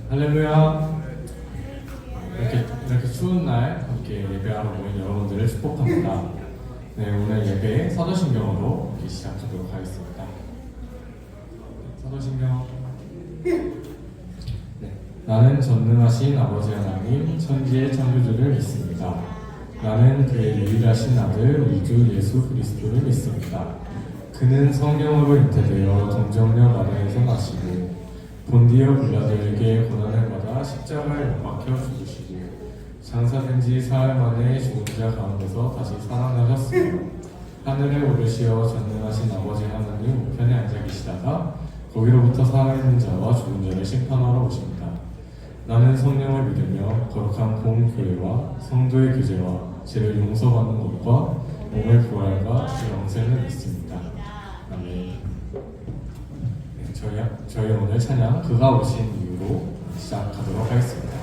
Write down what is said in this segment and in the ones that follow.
할렐루야. 이렇게 추운 날 함께 예배하러 모인 여러분들을 축복합니다. 네, 오늘 예배 사도신경으로 이렇게 시작하도록 하겠습니다. 사도신경. 네, 나는 전능하신 아버지 하나님 천지의 창조주를 믿습니다. 나는 그의 유일하신 아들 우리 주 예수 그리스도를 믿습니다. 그는 성령으로 잉태되어 동정녀 마리아에서 나시고 본디오 빌라도에게 고난을 받아 십자가에 못 박혀 죽으시고 장사된 지 사흘 만에 죽은 자 가운데서 다시 살아나셨으며 하늘에 오르시어 전능하신 아버지 하나님 우편에 앉아 계시다가 거기로부터 살아있는 자와 죽은 자를 심판하러 오십니다. 나는 성령을 믿으며 거룩한 공교회와 성도의 교제와 죄를 용서받는 것과 몸의 부활과 영생을 믿습니다. 아멘. 네, 저희 오늘 찬양 그가 오신 이유로 시작하도록 하겠습니다.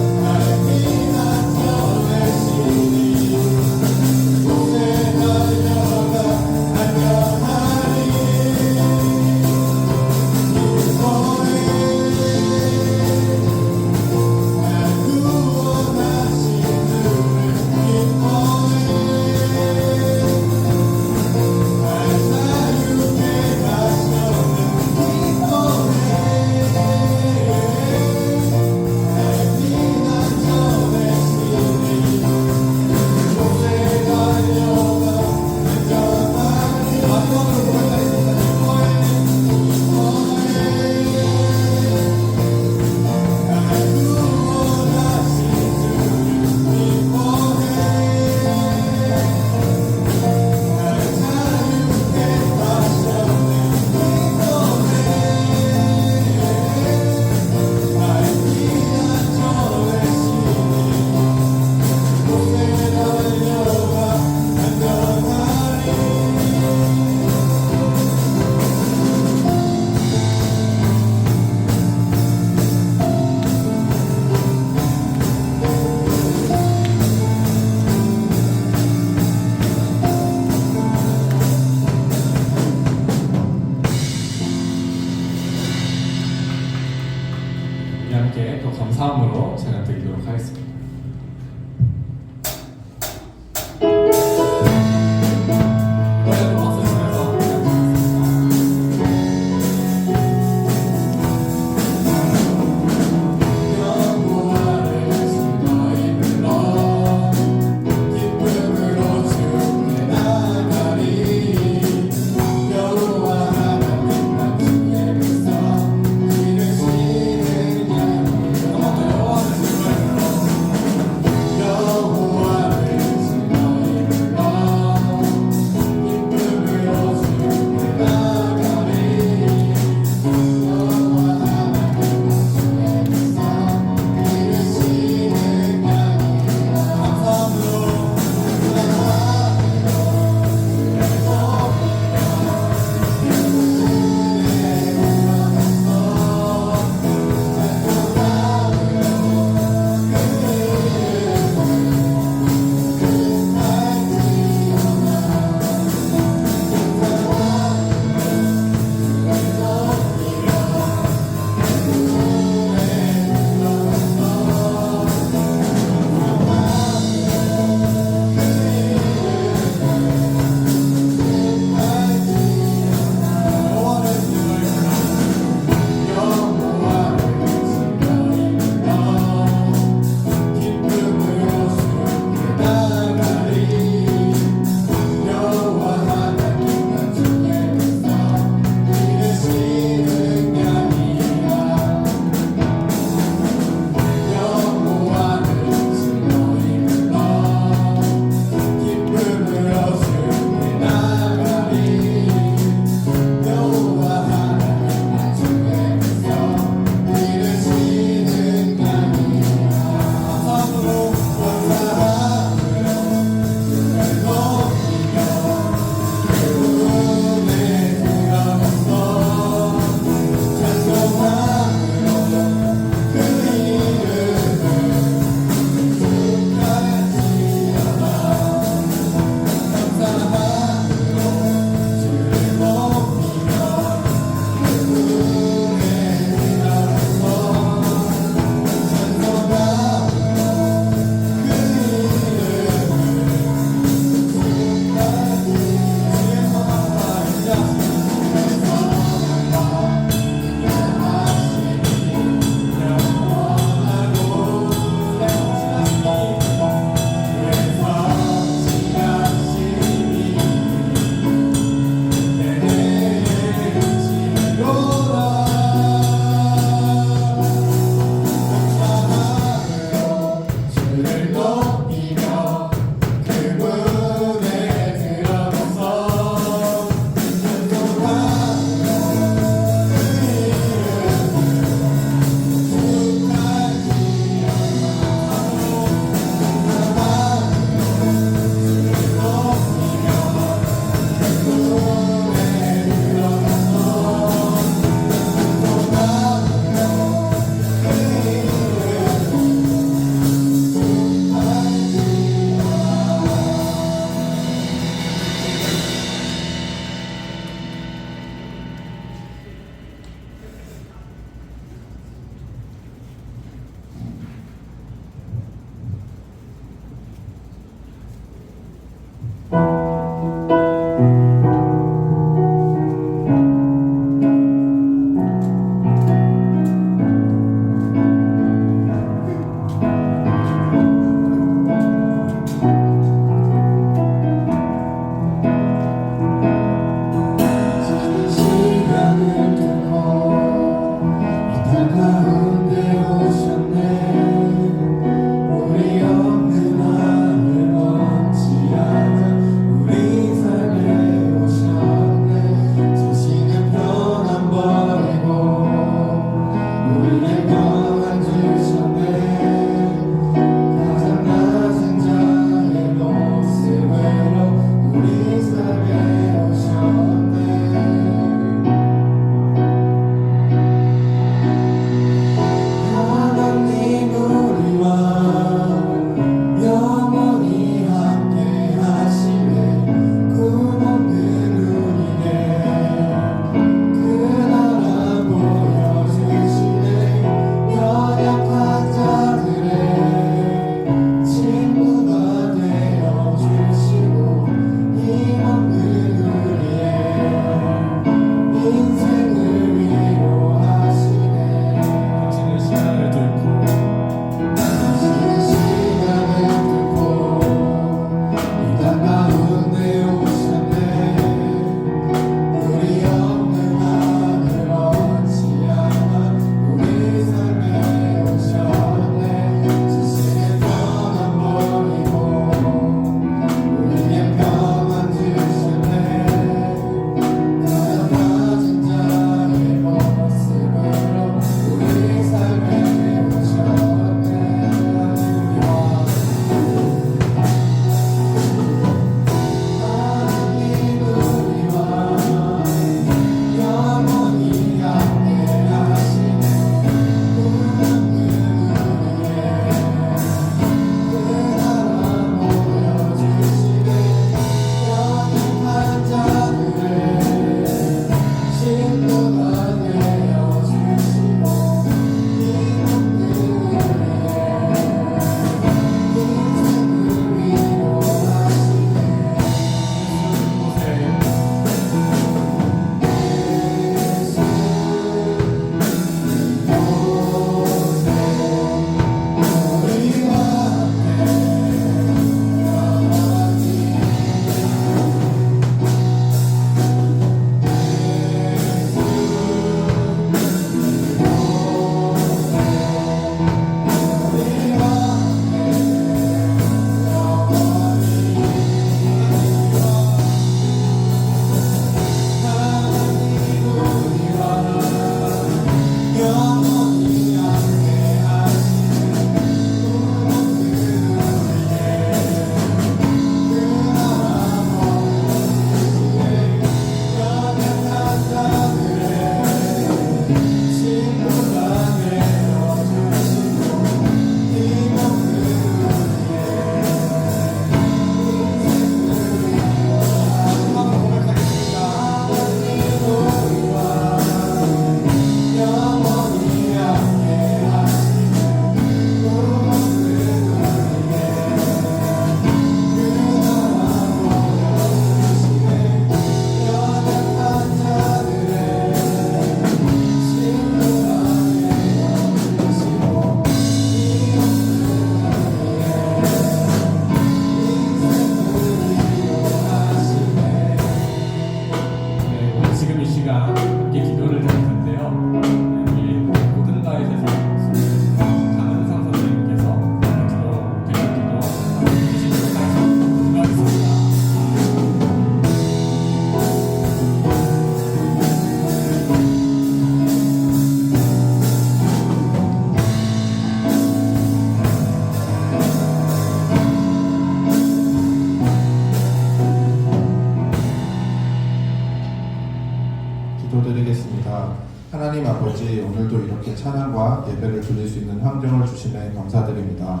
아버지, 오늘도 이렇게 찬양과 예배를 드릴 수 있는 환경을 주시네 감사드립니다.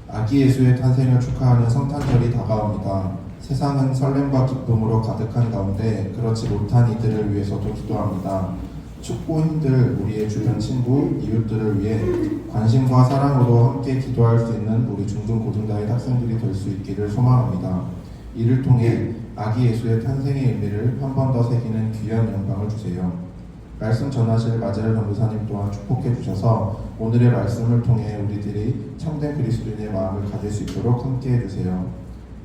아기 예수의 탄생을 축하하는 성탄절이 다가옵니다. 세상은 설렘과 기쁨으로 가득한 가운데 그렇지 못한 이들을 위해서도 기도합니다. 춥고 힘들 우리의 주변 친구, 이웃들을 위해 관심과 사랑으로 함께 기도할 수 있는 우리 중등고등다의 학생들이 될 수 있기를 소망합니다. 이를 통해 아기 예수의 탄생의 의미를 한 번 더 새기는 귀한 영광을 주세요. 말씀 전하실 마젤 전도사님 또한 축복해 주셔서 오늘의 말씀을 통해 우리들이 참된 그리스도인의 마음을 가질 수 있도록 함께 해주세요.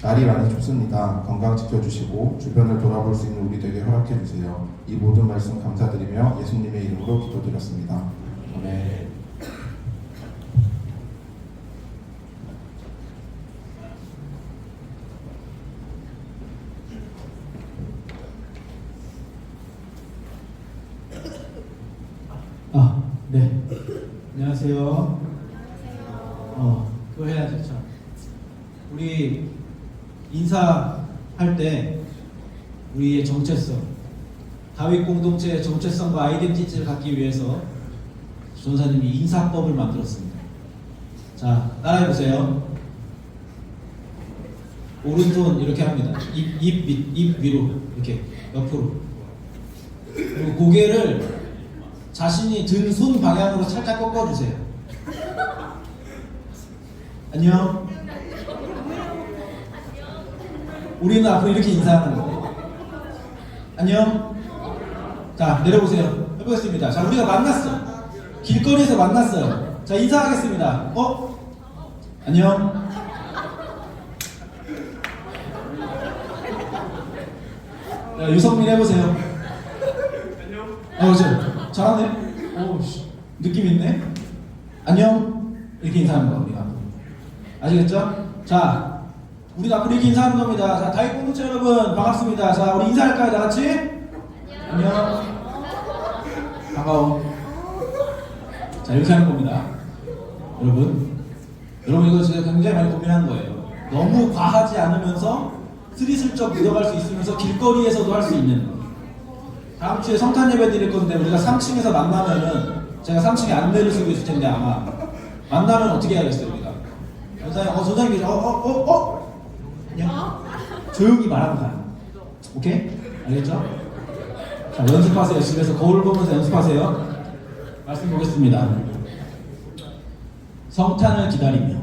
날이 많이 춥습니다. 건강 지켜주시고 주변을 돌아볼 수 있는 우리 되게 허락해 주세요. 이 모든 말씀 감사드리며 예수님의 이름으로 기도드렸습니다. 아멘. 네. 안녕하세요. 그거 해야죠. 참. 우리 인사할 때 우리의 정체성, 다윗 공동체의 정체성과 아이덴티티를 갖기 위해서 전사님이 인사법을 만들었습니다. 자, 따라해보세요. 오른손 이렇게 합니다. 입 위로 이렇게 옆으로. 그리고 고개를 자신이 든 손 방향으로 살짝 꺾어주세요. 안녕. 우리는 앞으로 이렇게 인사하는 거예요. 안녕. 자, 내려보세요. 해보겠습니다. 자, 우리가 만났어. 길거리에서 만났어요. 자, 인사하겠습니다. 안녕. 자, 유성민 해보세요. 안녕. 잘하네. 느낌 있네. 안녕. 이렇게 인사하는 거 우리가. 아시겠죠? 자, 우리가 앞으로 이렇게 인사하는 겁니다. 자, 다윗 공동체 여러분 반갑습니다. 자, 우리 인사할까요, 다 같이? 안녕. 반가워. 자, 이렇게 하는 겁니다. 여러분 이거 진짜 굉장히 많이 고민한 거예요. 너무 과하지 않으면서 스리슬쩍 묻어갈 수 있으면서 길거리에서도 할 수 있는. 다음 주에 성탄 예배 드릴 건데 우리가 3층에서 만나면은 제가 3층에 안내를 쓰고 있을 텐데 아마 만나면 어떻게 해야겠어요 우리가? 전사님 안녕. 조용히 말합니다. 오케이? 알겠죠? 자, 연습하세요. 집에서 거울 보면서 연습하세요. 말씀 보겠습니다. 성탄을 기다리며.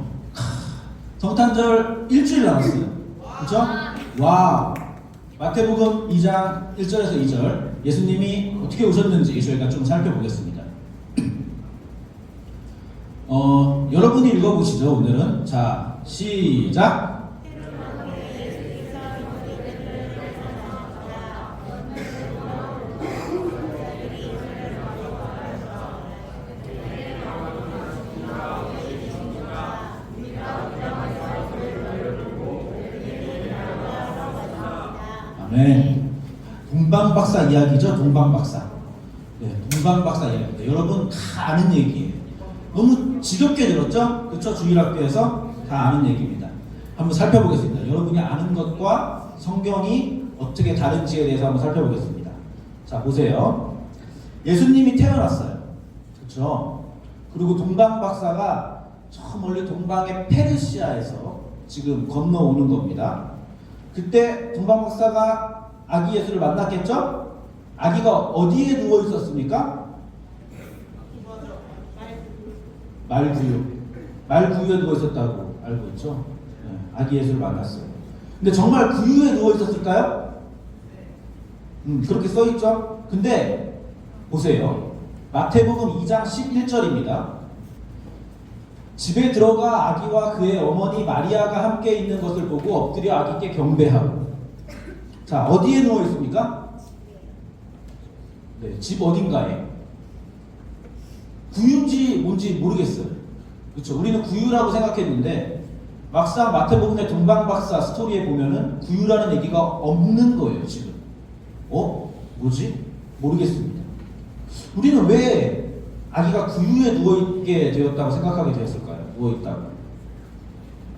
성탄절 일주일 남았어요. 그렇죠? 와우. 마태복음 2장 1절에서 2절 예수님이 어떻게 오셨는지 저희가 좀 살펴보겠습니다. 여러분이 읽어보시죠. 오늘은. 자, 시작. 아멘. 동방박사 이야기죠. 동방박사. 네, 동방박사 이야기입니다. 여러분 다 아는 얘기예요. 너무 지겹게 들었죠? 그렇죠? 주일학교에서 다 아는 얘기입니다. 한번 살펴보겠습니다. 여러분이 아는 것과 성경이 어떻게 다른지에 대해서 한번 살펴보겠습니다. 자, 보세요. 예수님이 태어났어요. 그렇죠? 그리고 동방박사가 저 멀리 동방의 페르시아에서 지금 건너오는 겁니다. 그때 동방박사가 아기 예수를 만났겠죠? 아기가 어디에 누워 있었습니까? 말구유에 누워 있었다고 알고 있죠? 네, 아기 예수를 만났어요. 근데 정말 구유에 누워 있었을까요? 그렇게 써 있죠? 근데 보세요. 마태복음 2장 11절입니다. 집에 들어가 아기와 그의 어머니 마리아가 함께 있는 것을 보고 엎드려 아기께 경배하고. 자, 어디에 누워 있습니까? 네, 집 어딘가에. 구유인지 뭔지 모르겠어요. 그렇죠? 우리는 구유라고 생각했는데 막상 마태복음의 동방박사 스토리에 보면은 구유라는 얘기가 없는 거예요, 지금. 뭐지? 모르겠습니다. 우리는 왜 아기가 구유에 누워있게 되었다고 생각하게 되었을까요? 누워있다고.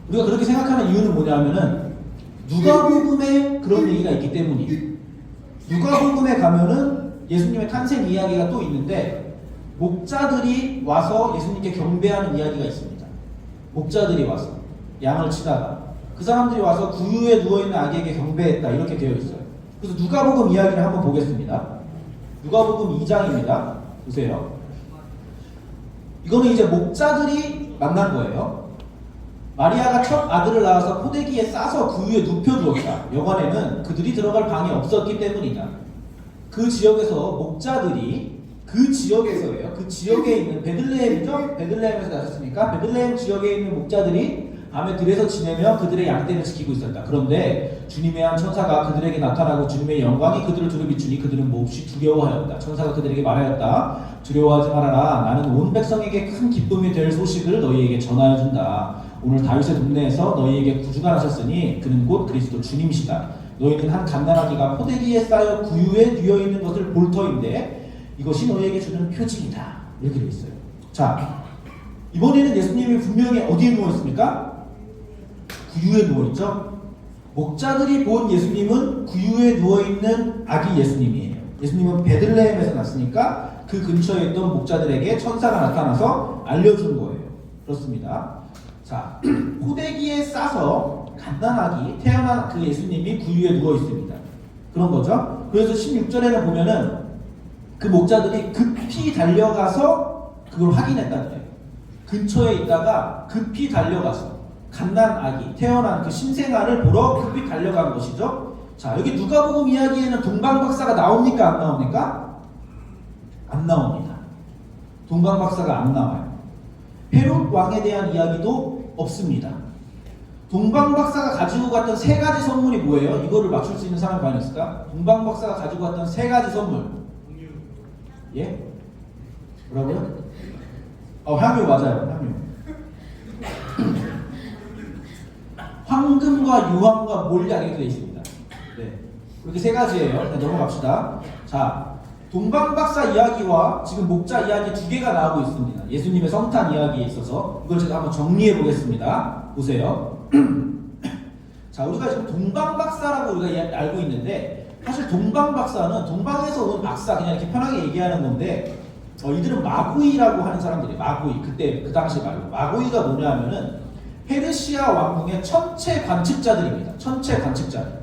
우리가 그렇게 생각하는 이유는 뭐냐면은 누가복음에 그런 얘기가 있기 때문이에요. 누가복음에 가면은 예수님의 탄생 이야기가 또 있는데 목자들이 와서 예수님께 경배하는 이야기가 있습니다. 목자들이 와서 양을 치다가 그 사람들이 와서 구유에 누워있는 아기에게 경배했다 이렇게 되어 있어요. 그래서 누가복음 이야기를 한번 보겠습니다. 누가복음 2장입니다. 보세요. 이거는 이제 목자들이 만난 거예요. 마리아가 첫 아들을 낳아서 포대기에 싸서 구유에 눕혀두었다. 여관에는 그들이 들어갈 방이 없었기 때문이다. 그 지역에서 목자들이 그 지역에서예요. 그 지역에 있는 베들레헴이죠. 베들레헴에서 나셨으니까 베들레헴 지역에 있는 목자들이 밤에 들에서 지내며 그들의 양떼를 지키고 있었다. 그런데 주님의 한 천사가 그들에게 나타나고 주님의 영광이 그들을 두루 비추니 그들은 몹시 두려워하였다. 천사가 그들에게 말하였다. 두려워하지 말아라. 나는 온 백성에게 큰 기쁨이 될 소식을 너희에게 전하여 준다. 오늘 다윗의 동네에서 너희에게 구주가 나셨으니 그는 곧 그리스도 주님이시다. 너희는 한 갓난아기가 포대기에 쌓여 구유에 누워 있는 것을 볼 터인데 이것이 너희에게 주는 표징이다. 이렇게 되어 있어요. 자, 이번에는 예수님이 분명히 어디에 누워 있습니까? 구유에 누워 있죠. 목자들이 본 예수님은 구유에 누워 있는 아기 예수님이에요. 예수님은 베들레헴에서 났으니까 그 근처에 있던 목자들에게 천사가 나타나서 알려준 거예요. 그렇습니다. 자, 포대기에 싸서 갓난아기 태어난 그 예수님이 구유에 누워 있습니다. 그런 거죠. 그래서 16절에는 보면은 그 목자들이 급히 달려가서 그걸 확인했다는 거예요. 근처에 있다가 급히 달려가서 갓난아기 태어난 그 신생아를 보러 급히 달려간 것이죠. 자, 여기 누가복음 이야기에는 동방박사가 나옵니까? 안 나옵니까? 안 나옵니다. 동방박사가 안 나와요. 헤롯 왕에 대한 이야기도 없습니다. 동방박사가 가지고 갔던 세 가지 선물이 뭐예요? 이거를 맞출 수 있는 사람이 과연 있을까? 동방박사가 가지고 갔던 세 가지 선물. 예? 뭐라고요? 향유 맞아요. 향유. 황금과 유황과 몰약 이렇게 되어 있습니다. 네. 그렇게 세 가지예요. 네, 넘어갑시다. 자, 동방박사 이야기와 지금 목자 이야기 두 개가 나오고 있습니다. 예수님의 성탄 이야기에 있어서 이걸 제가 한번 정리해 보겠습니다. 보세요. 자, 우리가 지금 동방박사라고 우리가 알고 있는데 사실 동방박사는 동방에서 온 박사 그냥 이렇게 편하게 얘기하는 건데 이들은 마구이라고 하는 사람들이에요. 마구이. 그때 그 당시 말로 마구이가 뭐냐면은 페르시아 왕궁의 천체 관측자들입니다. 천체 관측자들.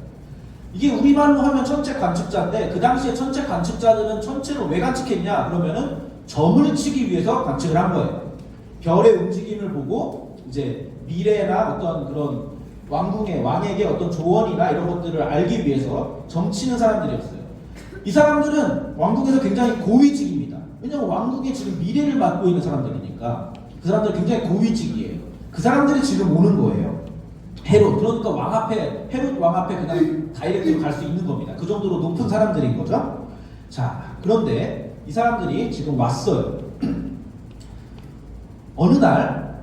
이게 우리말로 하면 천체 관측자인데 그 당시에 천체 관측자들은 천체를 왜 관측했냐 그러면은 점을 치기 위해서 관측을 한 거예요. 별의 움직임을 보고 이제 미래나 어떤 그런 왕궁의 왕에게 어떤 조언이나 이런 것들을 알기 위해서 점치는 사람들이었어요. 이 사람들은 왕궁에서 굉장히 고위직입니다. 왜냐하면 왕궁의 지금 미래를 맡고 있는 사람들이니까 그 사람들은 굉장히 고위직이에요. 그 사람들이 지금 오는 거예요. 헤롯, 그러니까 왕 앞에, 헤롯 왕 앞에 그냥 다이렉트로 갈 수 있는 겁니다. 그 정도로 높은 사람들인 거죠. 자, 그런데 이 사람들이 지금 왔어요. 어느 날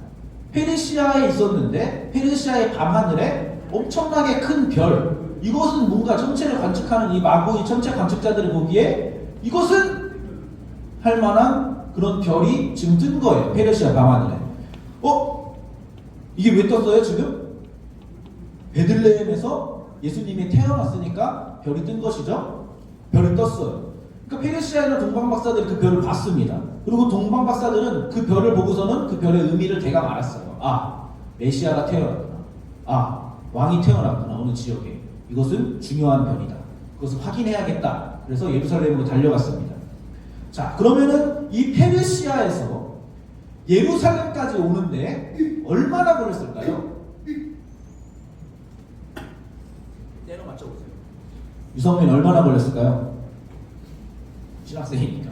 페르시아에 있었는데 페르시아의 밤하늘에 엄청나게 큰 별, 이것은 뭔가 천체를 관측하는 이 마구이 천체 관측자들이 보기에 이것은 할 만한 그런 별이 지금 뜬 거예요. 페르시아 밤하늘에. 이게 왜 떴어요 지금? 베들레헴에서 예수님이 태어났으니까 별이 뜬 것이죠. 별이 떴어요. 그러니까 페르시아나 동방박사들이 그 별을 봤습니다. 그리고 동방박사들은 그 별을 보고서는 그 별의 의미를 대강 알았어요. 아, 메시아가 태어났구나. 왕이 태어났구나. 어느 지역에. 이것은 중요한 별이다. 그것을 확인해야겠다. 그래서 예루살렘으로 달려갔습니다. 자, 그러면은 이 페르시아에서 예루살렘까지 오는데 얼마나 걸렸을까요? 때려 맞춰보세요. 유성민 얼마나 걸렸을까요? 신학생이니까.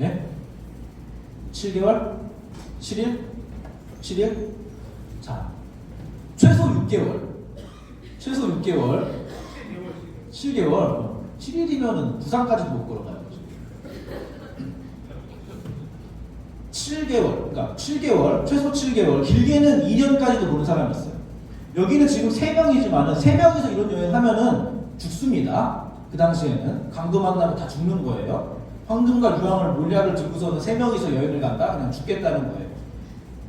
예? 7개월? 7일? 7일? 자, 최소 6개월. 최소 6개월. 7개월. 7일이면은 부산까지도 못 걸어가요. 7개월, 그러니까 7개월, 최소 7개월, 길게는 2년까지도 보는 사람이 있어요. 여기는 지금 3명이지만은 3명이서 이런 여행 하면은 죽습니다. 그 당시에는 강도 만나면 다 죽는 거예요. 황금과 유황을 몰약을 들고서는 3명이서 여행을 간다? 그냥 죽겠다는 거예요.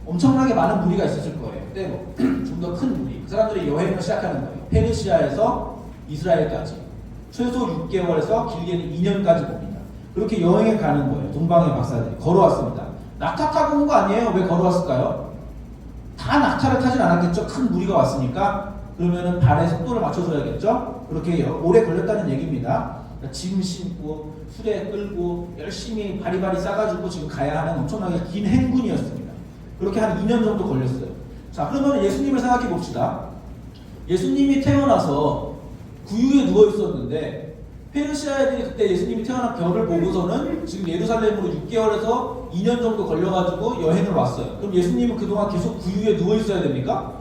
엄청나게 많은 무리가 있었을 거예요. 그때 좀 더 큰 무리. 그 사람들이 여행을 시작하는 거예요. 페르시아에서 이스라엘까지 최소 6개월에서 길게는 2년까지 봅니다. 그렇게 여행에 가는 거예요. 동방의 박사들이 걸어왔습니다. 낙타 타고 온 거 아니에요? 왜 걸어왔을까요? 다 낙타를 타진 않았겠죠. 큰 무리가 왔으니까. 그러면은 발의 속도를 맞춰줘야겠죠. 그렇게 오래 걸렸다는 얘기입니다. 그러니까 짐 심고 수레 끌고 열심히 바리바리 싸가지고 지금 가야 하는 엄청나게 긴 행군이었습니다. 그렇게 한 2년 정도 걸렸어요. 자, 그러면 예수님을 생각해 봅시다. 예수님이 태어나서 구유에 누워 있었는데 페르시아 애들이 그때 예수님이 태어난 별을 보고서는 지금 예루살렘으로 6개월에서 2년 정도 걸려가지고 여행을 왔어요. 그럼 예수님은 그동안 계속 구유에 누워 있어야 됩니까?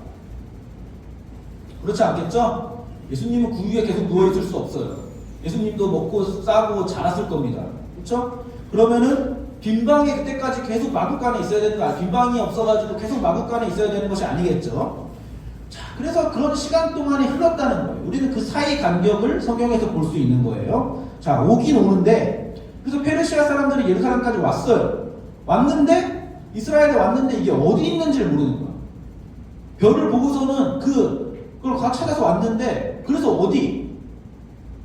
그렇지 않겠죠? 예수님은 구유에 계속 누워 있을 수 없어요. 예수님도 먹고 싸고 자랐을 겁니다. 그렇죠? 그러면은 빈방에 그때까지 계속 마구간에 있어야 되는 거 아니에요? 빈방이 없어가지고 계속 마구간에 있어야 되는 것이 아니겠죠? 자, 그래서 그런 시간 동안이 흘렀다는 거예요. 우리는 그 사이 간격을 성경에서 볼 수 있는 거예요. 자, 오긴 오는데, 그래서 페르시아 사람들이 예루살렘까지 왔어요. 왔는데, 이스라엘에 왔는데 이게 어디 있는지를 모르는 거야. 별을 보고서는 그걸 다 찾아서 왔는데, 그래서 어디?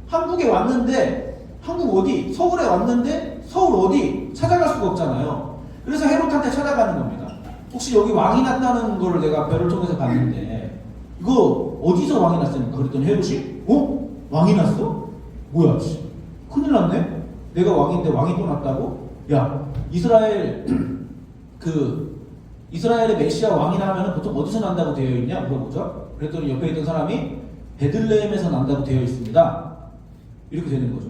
한국에 왔는데, 한국 어디? 서울에 왔는데, 서울 어디? 찾아갈 수가 없잖아요. 그래서 헤롯한테 찾아가는 겁니다. 혹시 여기 왕이 났다는 걸 내가 별을 통해서 봤는데, 이거 어디서 왕이 났습니까? 그랬더니 헤롯이 왕이 났어? 뭐야? 큰일 났네? 내가 왕인데 왕이 또 났다고? 야, 이스라엘의 메시아 왕이 나면 보통 어디서 난다고 되어 있냐? 물어보죠. 그랬더니 옆에 있던 사람이 베들레헴에서 난다고 되어 있습니다. 이렇게 되는 거죠.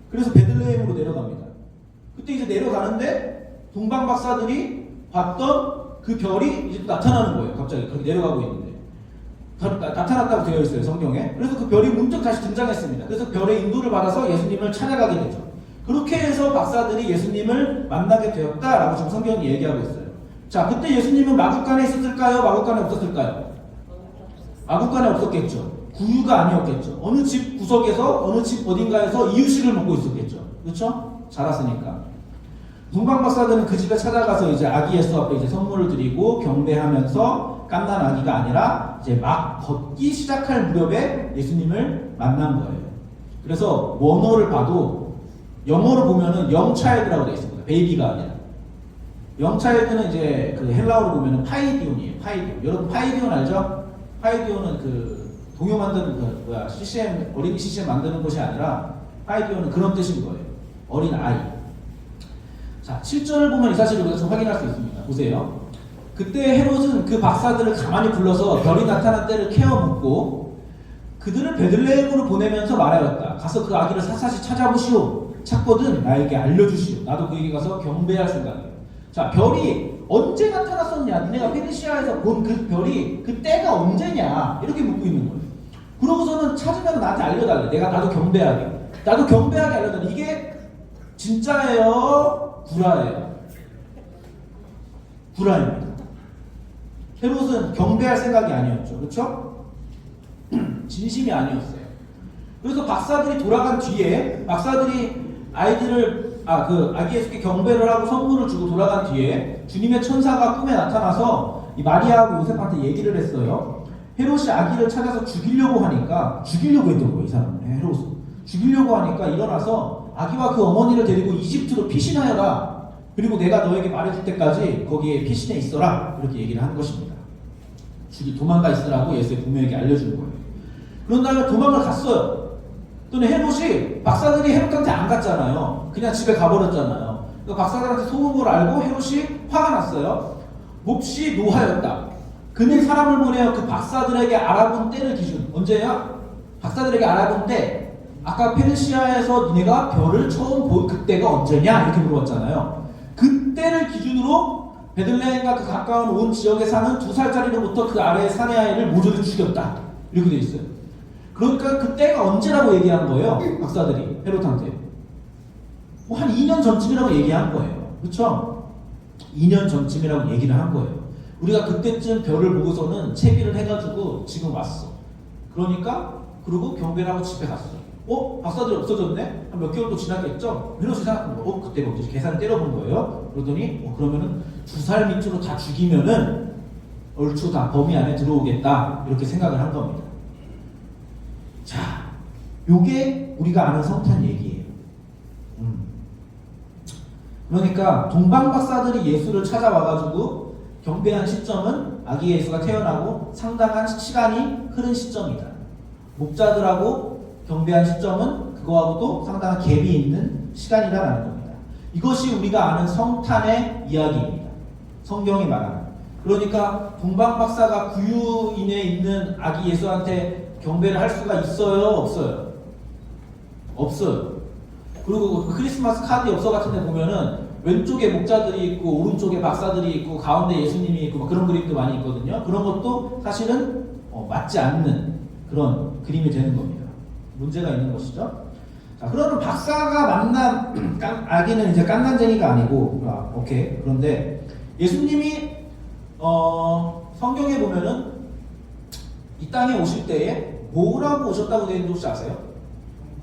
그래서 베들레헴으로 내려갑니다. 그때 이제 내려가는데 동방 박사들이 봤던 그 별이 이제 나타나는 거예요. 갑자기 그렇게 내려가고 있는데 나타났다고 되어 있어요, 성경에. 그래서 그 별이 문득 다시 등장했습니다. 그래서 별의 인도를 받아서 예수님을 찾아가게 되죠. 그렇게 해서 박사들이 예수님을 만나게 되었다라고 지금 성경이 얘기하고 있어요. 자, 그때 예수님은 마구간에 있었을까요? 마구간에 없었을까요? 마구간에 없었겠죠. 구유가 아니었겠죠. 어느 집 구석에서 어느 집 어딘가에서 이유식을 먹고 있었겠죠. 그렇죠? 자랐으니까. 동방 박사들은 그 집에 찾아가서 이제 아기 예수 앞에 이제 선물을 드리고 경배하면서 깐난 아기가 아니라 이제 막 걷기 시작할 무렵에 예수님을 만난 거예요. 그래서 원어를 봐도 영어로 보면은 영차일드라고 되어 있습니다. 베이비가 아니라. 영차일드는 이제 그 헬라어로 보면은 파이디온이에요. 파이디온. 여러분 파이디온 알죠? 파이디온은 그 동요 만드는 그 CCM 어린이 CCM 만드는 것이 아니라 파이디온은 그런 뜻인 거예요. 어린 아이. 자, 7절을 보면 이 사실을 우리가 좀 확인할 수 있습니다. 보세요. 그때 헤롯은 그 박사들을 가만히 불러서 별이 나타난 때를 캐어 묻고 그들을 베들레헴으로 보내면서 말하였다. 가서 그 아기를 샅샅이 찾아보시오. 찾거든 나에게 알려주시오. 나도 그에게 가서 경배할 생각이에요. 자, 별이 언제 나타났었냐? 니네가 페르시아에서 본 그 별이 그 때가 언제냐? 이렇게 묻고 있는 거예요. 그러고서는 찾으면 나한테 알려달래. 나도 경배하게. 나도 경배하게 알려달래. 이게 진짜예요? 구라예요? 구라입니다. 헤롯은 경배할 생각이 아니었죠. 그렇죠? 진심이 아니었어요. 그래서 박사들이 돌아간 뒤에 박사들이 아기 예수께 경배를 하고 선물을 주고 돌아간 뒤에 주님의 천사가 꿈에 나타나서 이 마리아하고 요셉한테 얘기를 했어요. 헤롯이 아기를 찾아서 죽이려고 했던 거예요. 이 사람은. 헤롯은 죽이려고 하니까 일어나서 아기와 그 어머니를 데리고 이집트로 피신하여라. 그리고 내가 너에게 말해줄 때까지 거기에 피신해 있어라. 이렇게 얘기를 한 것입니다. 도망가 있으라고 예수의 부모에게 알려준 거예요. 그런 다음에 도망을 갔어요. 또는 헤롯이 박사들이 헤롯한테 안 갔잖아요. 그냥 집에 가버렸잖아요. 그러니까 박사들한테 속은 걸 알고 헤롯이 화가 났어요. 몹시 노하였다. 그는 사람을 보내어 그 박사들에게 알아본 때를 기준. 언제야? 박사들에게 알아본 때. 아까 페르시아에서 니네가 별을 처음 본 그때가 언제냐? 이렇게 물어봤잖아요. 그때를 기준으로 베들레헴과 그 가까운 온 지역에 사는 2살짜리로부터 그 아래의 사내 아이를 모조리 죽였다. 이렇게 돼 있어요. 그러니까 그때가 언제라고 얘기한 거예요? 박사들이 헤롯한테. 한 2년 전쯤이라고 얘기한 거예요. 그렇죠? 2년 전쯤이라고 얘기를 한 거예요. 우리가 그때쯤 별을 보고서는 채비를 해가지고 지금 왔어. 그러니까 그리고 경배를 하고 집에 갔어. 박사들이 없어졌네? 한 몇 개월 또 지났겠죠? 헤롯이 생각한 거. 그때가 언제 계산을 때려본 거예요. 그러더니 그러면은 2살 밑으로 다 죽이면은 얼추 다 범위 안에 들어오겠다. 이렇게 생각을 한 겁니다. 자, 요게 우리가 아는 성탄 얘기예요. 그러니까 동방 박사들이 예수를 찾아와가지고 경배한 시점은 아기 예수가 태어나고 상당한 시간이 흐른 시점이다. 목자들하고 경배한 시점은 그거하고도 상당한 갭이 있는 시간이다라는 겁니다. 이것이 우리가 아는 성탄의 이야기입니다. 성경이 말하는. 그러니까 동방 박사가 구유인에 있는 아기 예수한테 경배를 할 수가 있어요? 없어요? 없어요. 그리고 그 크리스마스 카드 엽서 같은 데 보면은 왼쪽에 목자들이 있고 오른쪽에 박사들이 있고 가운데 예수님이 있고 그런 그림도 많이 있거든요. 그런 것도 사실은 맞지 않는 그런 그림이 되는 겁니다. 문제가 있는 것이죠. 자, 그러면 박사가 만난 아기는 이제 깐난쟁이가 아니고, 오케이. 그런데 예수님이 성경에 보면은 이 땅에 오실 때에 뭐라고 오셨다고 되어 있는지 혹시 아세요?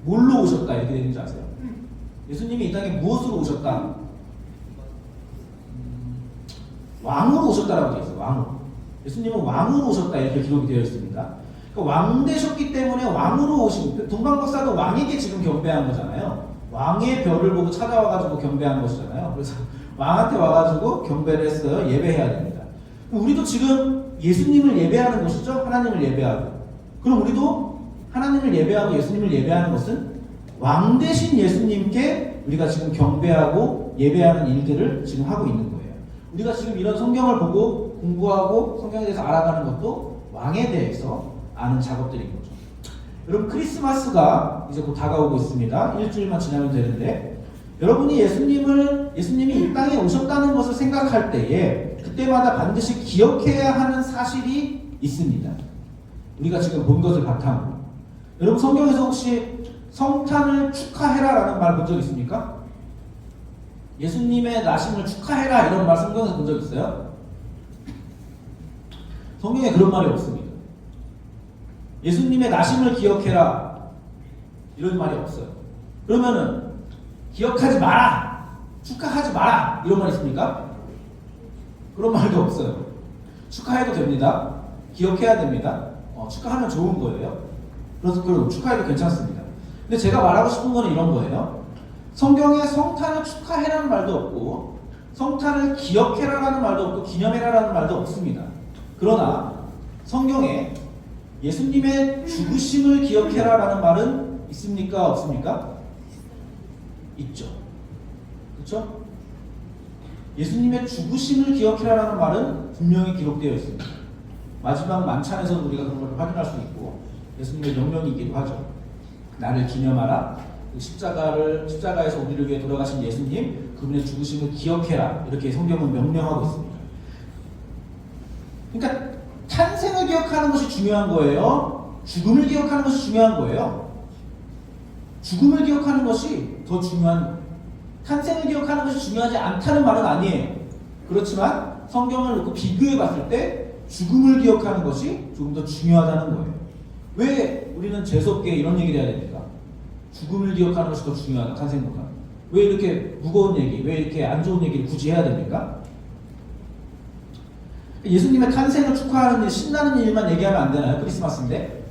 뭘로 오셨다 이렇게 되어 있는지 아세요? 예수님이 이 땅에 무엇으로 오셨다? 왕으로 오셨다라고 되어 있어요. 왕으로. 예수님은 왕으로 오셨다 이렇게 기록이 되어 있습니다. 그러니까 왕 되셨기 때문에 왕으로 오신, 동방박사도 왕에게 지금 경배한 거잖아요. 왕의 별을 보고 찾아와가지고 경배한 것이잖아요. 그래서 왕한테 와가지고 경배를 했어요. 예배해야 됩니다. 우리도 지금 예수님을 예배하는 것이죠. 하나님을 예배하고. 그럼 우리도 하나님을 예배하고 예수님을 예배하는 것은 왕 대신 예수님께 우리가 지금 경배하고 예배하는 일들을 지금 하고 있는 거예요. 우리가 지금 이런 성경을 보고 공부하고 성경에 대해서 알아가는 것도 왕에 대해서 아는 작업들인 거죠. 여러분 크리스마스가 이제 곧 다가오고 있습니다. 일주일만 지나면 되는데 여러분이 예수님이 이 땅에 오셨다는 것을 생각할 때에 그때마다 반드시 기억해야 하는 사실이 있습니다. 우리가 지금 본 것을 바탕으로. 여러분 성경에서 혹시 성탄을 축하해라라는 말 본 적 있습니까? 예수님의 나심을 축하해라 이런 말 성경에서 본 적 있어요? 성경에 그런 말이 없습니다. 예수님의 나심을 기억해라 이런 말이 없어요. 그러면은 기억하지 마라, 축하하지 마라 이런 말 있습니까? 그런 말도 없어요. 축하해도 됩니다. 기억해야 됩니다. 축하하면 좋은 거예요. 그래서 그럼 축하해도 괜찮습니다. 근데 제가 말하고 싶은 거는 이런 거예요. 성경에 성탄을 축하해라는 말도 없고 성탄을 기억해라라는 말도 없고 기념해라라는 말도 없습니다. 그러나 성경에 예수님의 죽으심을 기억해라라는 말은 있습니까? 없습니까? 있죠. 그렇죠? 예수님의 죽으심을 기억해라라는 말은 분명히 기록되어 있습니다. 마지막 만찬에서 우리가 그런 걸 확인할 수 있고 예수님의 명령이기도 하죠. 나를 기념하라. 십자가에서 우리를 위해 돌아가신 예수님, 그분의 죽으심을 기억해라. 이렇게 성경은 명령하고 있습니다. 그러니까 탄생을 기억하는 것이 중요한 거예요? 죽음을 기억하는 것이 중요한 거예요? 죽음을 기억하는 것이 더 중요한, 탄생을 기억하는 것이 중요하지 않다는 말은 아니에요. 그렇지만 성경을 놓고 비교해 봤을 때 죽음을 기억하는 것이 조금 더 중요하다는 거예요. 왜 우리는 재수없게 이런 얘기를 해야 됩니까? 죽음을 기억하는 것이 더 중요하다, 탄생보다. 왜 이렇게 무거운 얘기, 왜 이렇게 안 좋은 얘기를 굳이 해야 됩니까? 예수님의 탄생을 축하하는 일, 신나는 일만 얘기하면 안 되나요? 크리스마스인데?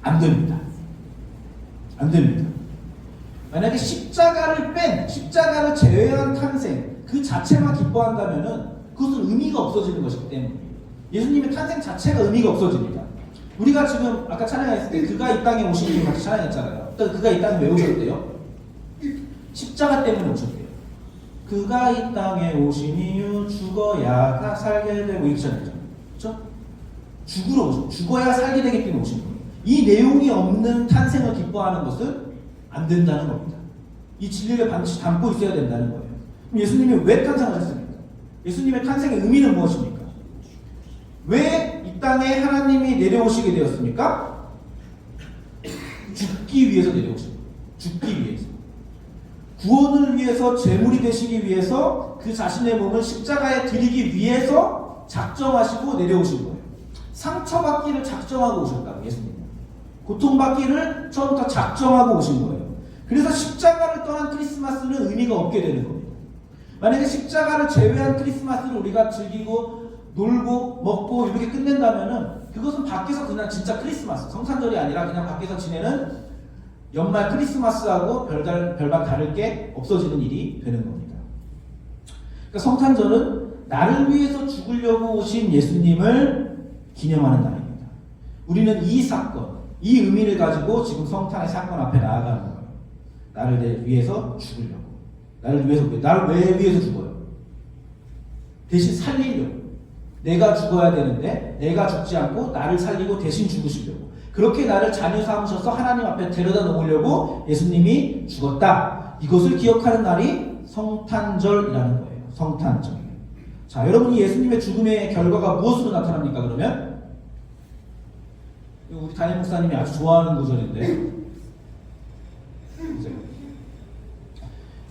안 됩니다. 안 됩니다. 만약에 십자가를 제외한 탄생, 그 자체만 기뻐한다면은 그것은 의미가 없어지는 것이기 때문에 예수님의 탄생 자체가 의미가 없어집니다. 우리가 지금 아까 찬양했을 때 그가 이 땅에 오신 이유 같이 찬양했잖아요. 그가 이 땅에 왜 오셨대요? 십자가 때문에 오셨대요. 그가 이 땅에 오신 이유 죽어야 살게 되고 이렇게 찬양했잖아요. 그렇죠? 죽어야 살게 되기 때문에 오신 거예요. 이 내용이 없는 탄생을 기뻐하는 것은 안 된다는 겁니다. 이 진리를 반드시 담고 있어야 된다는 거예요. 그럼 예수님이 왜 탄생하셨습니까? 예수님의 탄생의 의미는 무엇입니까? 왜 이 땅에 하나님이 내려오시게 되었습니까? 죽기 위해서 내려오신 거예요. 죽기 위해서. 구원을 위해서 제물이 되시기 위해서 그 자신의 몸을 십자가에 드리기 위해서 작정하시고 내려오신 거예요. 상처받기를 작정하고 오셨다고 예수님은. 고통받기를 처음부터 작정하고 오신 거예요. 그래서 십자가를 떠난 크리스마스는 의미가 없게 되는 겁니다. 만약에 십자가를 제외한 크리스마스를 우리가 즐기고 놀고 먹고 이렇게 끝낸다면은 그것은 밖에서 그냥 진짜 크리스마스, 성탄절이 아니라 그냥 밖에서 지내는 연말 크리스마스하고 별반 다를 게 없어지는 일이 되는 겁니다. 그러니까 성탄절은 나를 위해서 죽으려고 오신 예수님을 기념하는 날입니다. 우리는 이 사건, 이 의미를 가지고 지금 성탄의 사건 앞에 나아가는 거예요. 나를 위해서 죽으려고. 나를 왜 위해서 죽어요? 대신 살리려고. 내가 죽어야 되는데 내가 죽지 않고 나를 살리고 대신 죽으시려고. 그렇게 나를 자녀 삼으셔서 하나님 앞에 데려다 놓으려고 예수님이 죽었다. 이것을 기억하는 날이 성탄절이라는 거예요. 성탄절. 자, 여러분이 예수님의 죽음의 결과가 무엇으로 나타납니까? 그러면 우리 담임 목사님이 아주 좋아하는 구절인데,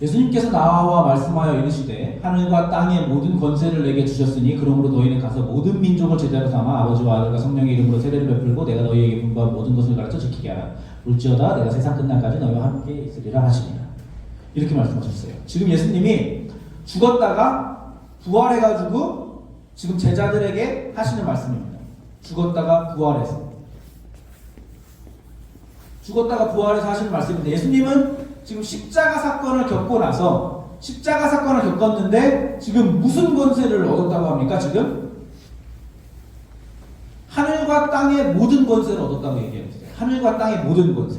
예수님께서 나와 말씀하여 이르시되 하늘과 땅의 모든 권세를 내게 주셨으니 그러므로 너희는 가서 모든 민족을 제자로 삼아 아버지와 아들과 성령의 이름으로 세례를 베풀고 내가 너희에게 분부한 모든 것을 가르쳐 지키게 하라. 볼지어다 내가 세상 끝날까지 너희와 함께 있으리라 하시니라. 이렇게 말씀하셨어요. 지금 예수님이 죽었다가 부활해가지고 지금 제자들에게 하시는 말씀입니다. 죽었다가 부활해서 하시는 말씀인데, 예수님은 지금 십자가 사건을 겪고 나서 십자가 사건을 겪었는데 지금 무슨 권세를 얻었다고 합니까? 지금 하늘과 땅의 모든 권세를 얻었다고 얘기했어요. 하늘과 땅의 모든 권세.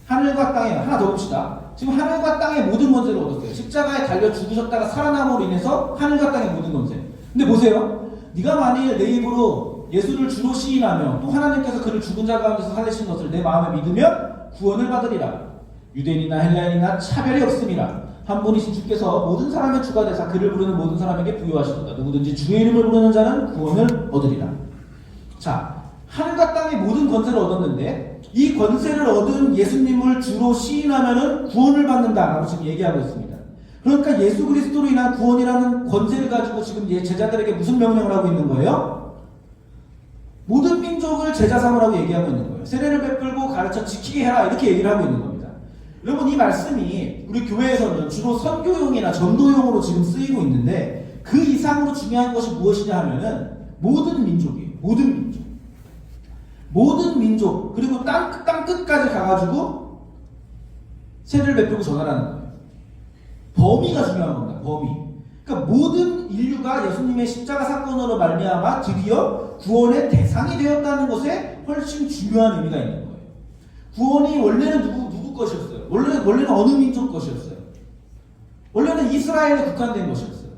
하늘과 땅에 하나 더 봅시다. 지금 하늘과 땅의 모든 권세를 얻었어요. 십자가에 달려 죽으셨다가 살아남으로 인해서 하늘과 땅의 모든 권세. 근데 보세요. 네가 만일 내 입으로 예수를 주로 시인하며 또 하나님께서 그를 죽은 자 가운데서 살리신 것을 내 마음에 믿으면 구원을 받으리라. 유대인이나 헬라인이나 차별이 없음이라. 한 분이신 주께서 모든 사람의 주가 되사 그를 부르는 모든 사람에게 부여하시도다. 누구든지 주의 이름을 부르는 자는 구원을 얻으리라. 자, 하늘과 땅의 모든 권세를 얻었는데 이 권세를 얻은 예수님을 주로 시인하면은 구원을 받는다라고 지금 얘기하고 있습니다. 그러니까 예수 그리스도로 인한 구원이라는 권세를 가지고 지금 제자들에게 무슨 명령을 하고 있는 거예요? 모든 민족을 제자 삼으라고 얘기하고 있는 거예요. 세례를 베풀고 가르쳐 지키게 해라, 이렇게 얘기를 하고 있는 겁니다. 여러분, 이 말씀이 우리 교회에서는 주로 선교용이나 전도용으로 지금 쓰이고 있는데 그 이상으로 중요한 것이 무엇이냐 하면은 모든 민족이에요. 모든 민족, 그리고 땅 끝까지 가가지고 세례를 베풀고 전하라는 거예요. 범위가 중요한 겁니다. 범위. 그러니까 모든 인류가 예수님의 십자가 사건으로 말미암아 드디어 구원의 대상이 되었다는 것에 훨씬 중요한 의미가 있는 거예요. 구원이 원래는 누구 것이었어요? 원래는 어느 민족 것이었어요? 원래는 이스라엘에 국한된 것이었어요.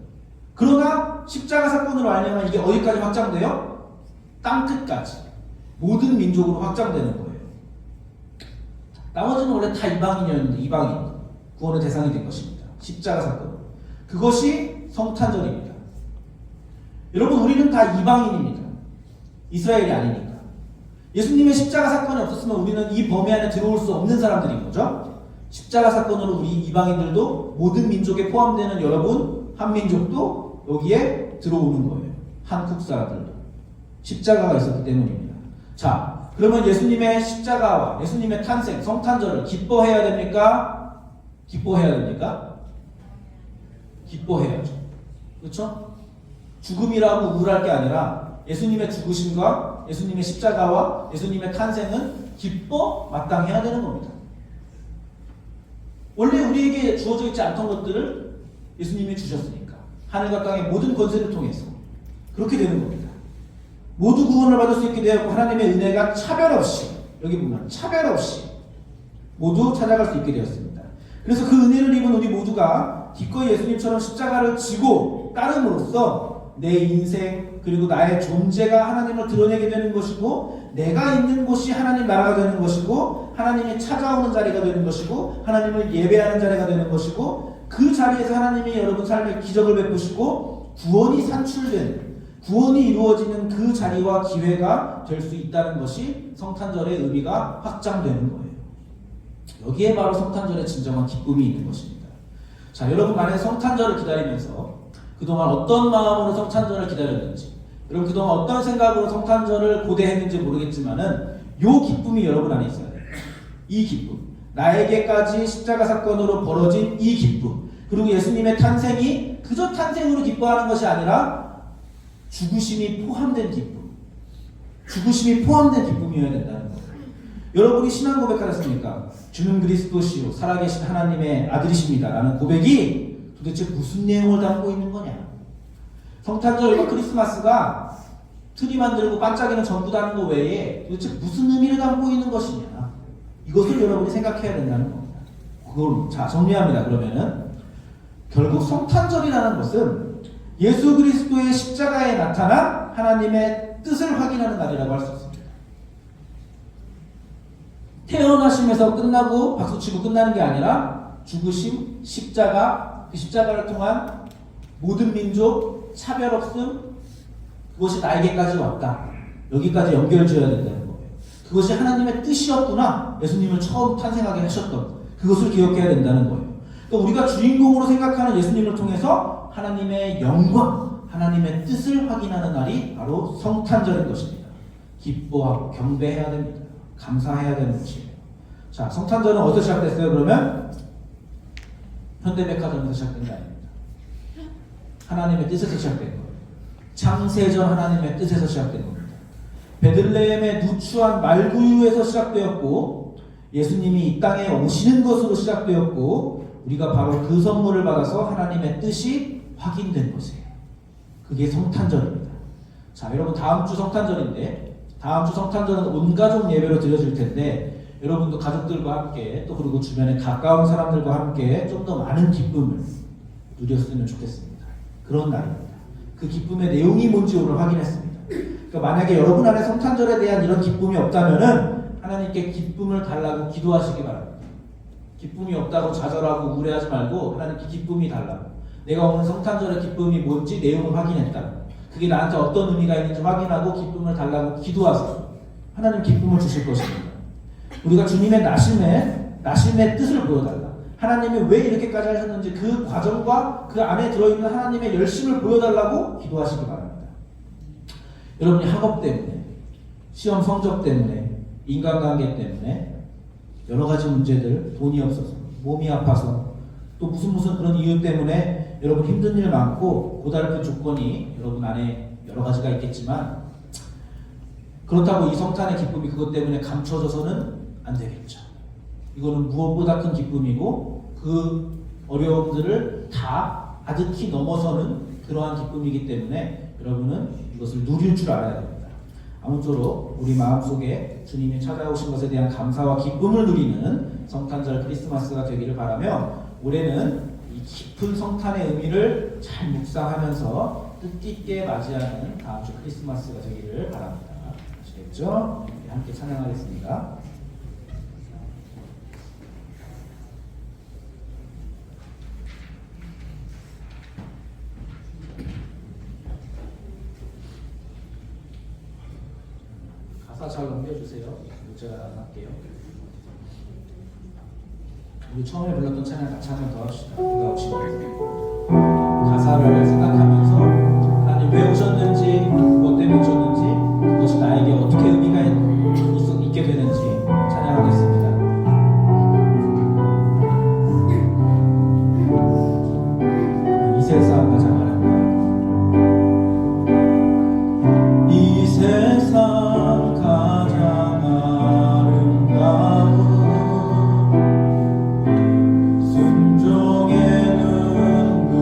그러나 십자가 사건으로 말미암아 이게 어디까지 확장돼요? 땅 끝까지. 모든 민족으로 확장되는 거예요. 나머지는 원래 다 이방인이었는데 이방인 구원의 대상이 된 것입니다. 십자가 사건. 그것이 성탄절입니다. 여러분, 우리는 다 이방인입니다. 이스라엘이 아니니까. 예수님의 십자가 사건이 없었으면 우리는 이 범위 안에 들어올 수 없는 사람들인 거죠. 십자가 사건으로 우리 이방인들도 모든 민족에 포함되는 여러분 한민족도 여기에 들어오는 거예요. 한국 사람들도 십자가가 있었기 때문입니다. 자, 그러면 예수님의 십자가와 예수님의 탄생, 성탄절을 기뻐해야 됩니까? 기뻐해야죠. 그렇죠? 죽음이라고 우울할 게 아니라 예수님의 죽으심과 예수님의 십자가와 예수님의 탄생은 기뻐 마땅해야 되는 겁니다. 원래 우리에게 주어져 있지 않던 것들을 예수님이 주셨으니까 하늘과 땅의 모든 권세를 통해서 그렇게 되는 겁니다. 모두 구원을 받을 수 있게 되었고 하나님의 은혜가 차별 없이, 여기 보면 차별 없이 모두 찾아갈 수 있게 되었습니다. 그래서 그 은혜를 입은 우리 모두가 기꺼이 예수님처럼 십자가를 지고 따름으로써 내 인생 그리고 나의 존재가 하나님을 드러내게 되는 것이고, 내가 있는 곳이 하나님 나라가 되는 것이고, 하나님이 찾아오는 자리가 되는 것이고, 하나님을 예배하는 자리가 되는 것이고, 그 자리에서 하나님이 여러분 삶에 기적을 베푸시고 구원이 산출되는, 구원이 이루어지는 그 자리와 기회가 될 수 있다는 것이 성탄절의 의미가 확장되는 거예요. 여기에 바로 성탄절의 진정한 기쁨이 있는 것입니다. 자, 여러분 만약에 성탄절을 기다리면서 그동안 어떤 마음으로 성탄절을 기다렸는지, 여러분 그동안 어떤 생각으로 성탄절을 고대했는지 모르겠지만은 요 기쁨이 여러분 안에 있어야 돼요. 이 기쁨, 나에게까지 십자가 사건으로 벌어진 이 기쁨, 그리고 예수님의 탄생이 그저 탄생으로 기뻐하는 것이 아니라 죽으심이 포함된 기쁨, 죽으심이 포함된 기쁨이어야 된다는 거예요. 여러분이 신앙 고백하셨습니까? 주는 그리스도시요 살아계신 하나님의 아들이십니다 라는 고백이 도대체 무슨 내용을 담고 있는 거냐? 성탄절과 크리스마스가 트리 만들고 반짝이는 전부 다는 거 외에 도대체 무슨 의미를 담고 있는 것이냐? 이것을 여러분이 생각해야 된다는 겁니다. 그걸 자 정리합니다. 그러면은 결국 성탄절이라는 것은 예수 그리스도의 십자가에 나타난 하나님의 뜻을 확인하는 날이라고 할 수 있습니다. 태어나심에서 끝나고 박수치고 끝나는 게 아니라 죽으심, 십자가, 그 십자가를 통한 모든 민족, 차별 없음, 그것이 나에게까지 왔다. 여기까지 연결지어야 된다는 거예요. 그것이 하나님의 뜻이었구나. 예수님을 처음 탄생하게 하셨던 그것을 기억해야 된다는 거예요. 그러니까 우리가 주인공으로 생각하는 예수님을 통해서 하나님의 영광, 하나님의 뜻을 확인하는 날이 바로 성탄절인 것입니다. 기뻐하고 경배해야 됩니다. 감사해야 되는 것이에요. 자, 성탄절은 어디서 시작됐어요? 그러면 현대백화점에서 시작된 게 아닙니다. 하나님의 뜻에서 시작된 거예요. 창세전 하나님의 뜻에서 시작된 겁니다. 베들레헴의 누추한 말구유에서 시작되었고 예수님이 이 땅에 오시는 것으로 시작되었고 우리가 바로 그 선물을 받아서 하나님의 뜻이 확인된 것이에요. 그게 성탄절입니다. 자, 여러분 다음 주 성탄절인데 다음 주 성탄절은 온 가족 예배로 드려질 텐데 여러분도 가족들과 함께 또 그리고 주변에 가까운 사람들과 함께 좀 더 많은 기쁨을 누렸으면 좋겠습니다. 그런 날입니다. 그 기쁨의 내용이 뭔지 오늘 확인했습니다. 그러니까 만약에 여러분 안에 성탄절에 대한 이런 기쁨이 없다면은 하나님께 기쁨을 달라고 기도하시기 바랍니다. 기쁨이 없다고 좌절하고 우울해하지 말고 하나님께 기쁨이 달라고. 내가 오늘 성탄절의 기쁨이 뭔지 내용을 확인했다. 그게 나한테 어떤 의미가 있는지 확인하고 기쁨을 달라고 기도하세요. 하나님 기쁨을 주실 것입니다. 우리가 주님의 나심의 뜻을 보여달라. 하나님이 왜 이렇게까지 하셨는지 그 과정과 그 안에 들어있는 하나님의 열심을 보여달라고 기도하시기 바랍니다. 여러분이 학업 때문에, 시험 성적 때문에, 인간관계 때문에 여러 가지 문제들, 돈이 없어서, 몸이 아파서 또 무슨 그런 이유 때문에 여러분 힘든 일 많고 고달픈 조건이 여러분 안에 여러 가지가 있겠지만 그렇다고 이 성탄의 기쁨이 그것 때문에 감춰져서는 안 되겠죠. 이거는 무엇보다 큰 기쁨이고 그 어려움들을 다 아득히 넘어서는 그러한 기쁨이기 때문에 여러분은 이것을 누릴 줄 알아야 됩니다. 아무쪼록 우리 마음속에 주님이 찾아오신 것에 대한 감사와 기쁨을 누리는 성탄절 크리스마스가 되기를 바라며 올해는 이 깊은 성탄의 의미를 잘 묵상하면서 뜻깊게 맞이하는 다음 주 크리스마스가 되기를 바랍니다. 아시겠죠? 함께 찬양하겠습니다. 가사 잘 넘겨주세요. 제가 안 할게요. 우리 처음에 불렀던 찬양 같이 한 번 더 합시다. 누가 오시고 가사를 생각하면서 하나님 왜 오셨는지 무엇 때문에 오셨는지 그것이 나에게 어떻게 의미가 있게 되는지 찬양하겠습니다. 이 세상 가장 아름다운 이 세상 가장 아름다운 순종의 눈물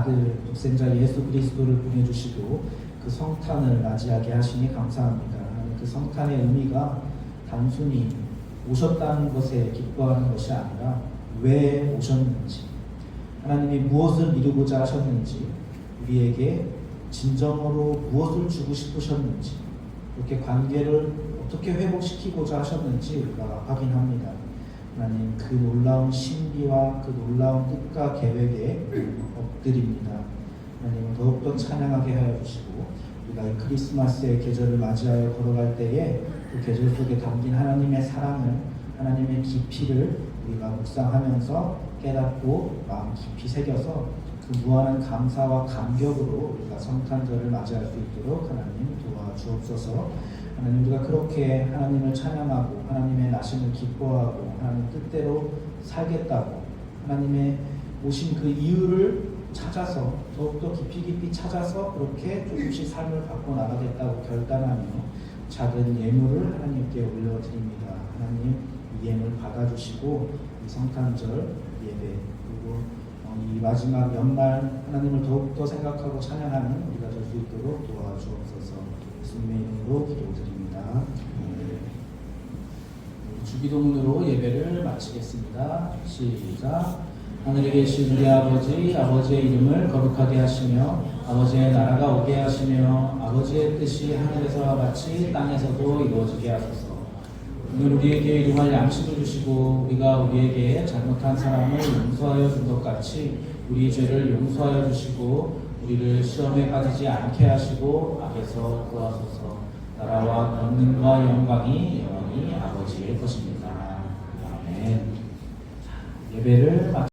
아들 독생자 예수 그리스도를 보내주시고 그 성탄을 맞이하게 하시니 감사합니다. 하나님, 그 성탄의 의미가 단순히 오셨다는 것에 기뻐하는 것이 아니라 왜 오셨는지, 하나님이 무엇을 이루고자 하셨는지, 우리에게 진정으로 무엇을 주고 싶으셨는지, 이렇게 관계를 어떻게 회복시키고자 하셨는지 우리가 확인합니다. 하나님, 그 놀라운 신비와 그 놀라운 뜻과 계획에 엎드립니다. 하나님, 더욱더 찬양하게 하여 주시고, 우리가 이 크리스마스의 계절을 맞이하여 걸어갈 때에 그 계절 속에 담긴 하나님의 사랑을, 하나님의 깊이를 우리가 묵상하면서 깨닫고 마음 깊이 새겨서 그 무한한 감사와 감격으로 우리가 성탄절을 맞이할 수 있도록 하나님 도와주옵소서. 하나님, 우리가 그렇게 하나님을 찬양하고 하나님의 나심을 기뻐하고 하나님 뜻대로 살겠다고 하나님의 오신 그 이유를 찾아서 더욱더 깊이 찾아서 그렇게 조금씩 삶을 바꿔 나가겠다고 결단하며 작은 예물을 하나님께 올려드립니다. 하나님, 이 예물 받아주시고 이 성탄절 예배 그리고 이 마지막 연말 하나님을 더욱더 생각하고 찬양하는 우리가 될 수 있도록 도와주옵소서. 예수님의 이름으로 기도드립니다. 주기도문으로 예배를 마치겠습니다. 시작. 하늘에 계신 우리 아버지, 아버지의 이름을 거룩하게 하시며 아버지의 나라가 오게 하시며 아버지의 뜻이 하늘에서와 같이 땅에서도 이루어지게 하소서. 오늘 우리에게 일용할 양식을 주시고 우리가 우리에게 잘못한 사람을 용서하여 준 것 같이 우리 죄를 용서하여 주시고 우리를 시험에 빠지지 않게 하시고 악에서 구하소서. 나라와 권능과 영광이 영원히 아버지의 것입니다. 아멘. 예배를